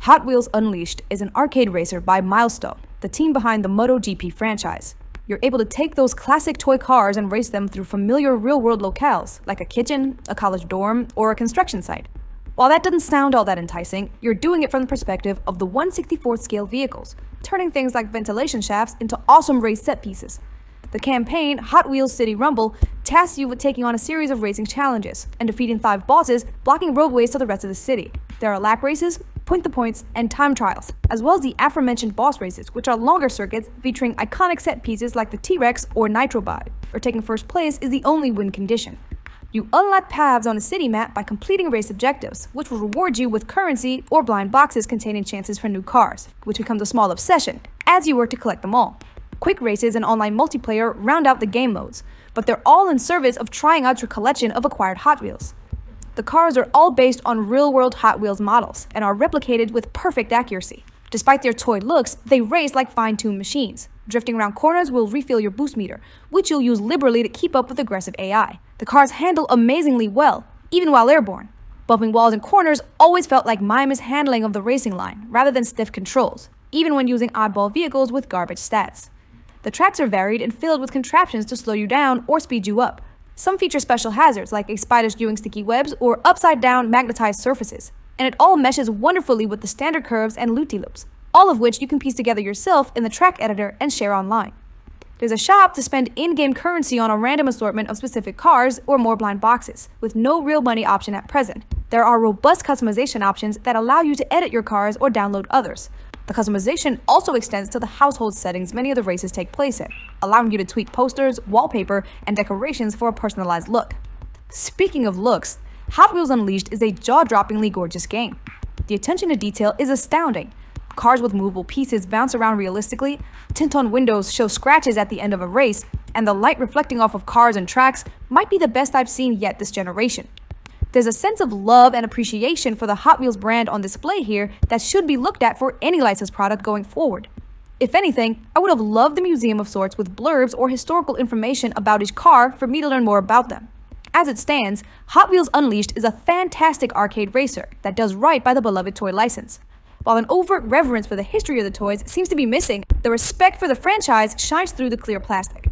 Hot Wheels Unleashed is an arcade racer by Milestone, the team behind the MotoGP franchise. You're able to take those classic toy cars and race them through familiar real-world locales, like a kitchen, a college dorm, or a construction site. While that doesn't sound all that enticing, you're doing it from the perspective of the 1/64th scale vehicles, turning things like ventilation shafts into awesome race set pieces. The campaign, Hot Wheels City Rumble, tasks you with taking on a series of racing challenges and defeating 5 bosses, blocking roadways to the rest of the city. There are lap races, point-to-points, and time trials, as well as the aforementioned boss races, which are longer circuits featuring iconic set pieces like the T-Rex or Nitrobot, or taking first place is the only win condition. You unlock paths on a city map by completing race objectives, which will reward you with currency or blind boxes containing chances for new cars, which becomes a small obsession as you work to collect them all. Quick races and online multiplayer round out the game modes, but they're all in service of trying out your collection of acquired Hot Wheels. The cars are all based on real-world Hot Wheels models and are replicated with perfect accuracy. Despite their toy looks, they race like fine-tuned machines. Drifting around corners will refill your boost meter, which you'll use liberally to keep up with aggressive AI. The cars handle amazingly well, even while airborne. Bumping walls and corners always felt like mindless handling of the racing line, rather than stiff controls, even when using oddball vehicles with garbage stats. The tracks are varied and filled with contraptions to slow you down or speed you up. Some feature special hazards like a spider spewing sticky webs or upside-down magnetized surfaces, and it all meshes wonderfully with the standard curves and loop-de-loops, all of which you can piece together yourself in the track editor and share online. There's a shop to spend in-game currency on a random assortment of specific cars or more blind boxes, with no real money option at present. There are robust customization options that allow you to edit your cars or download others. The customization also extends to the household settings many of the races take place in, allowing you to tweak posters, wallpaper, and decorations for a personalized look. Speaking of looks, Hot Wheels Unleashed is a jaw-droppingly gorgeous game. The attention to detail is astounding. Cars with movable pieces bounce around realistically, tint on windows show scratches at the end of a race, and the light reflecting off of cars and tracks might be the best I've seen yet this generation. There's a sense of love and appreciation for the Hot Wheels brand on display here that should be looked at for any licensed product going forward. If anything, I would have loved a museum of sorts with blurbs or historical information about each car for me to learn more about them. As it stands, Hot Wheels Unleashed is a fantastic arcade racer that does right by the beloved toy license. While an overt reverence for the history of the toys seems to be missing, the respect for the franchise shines through the clear plastic.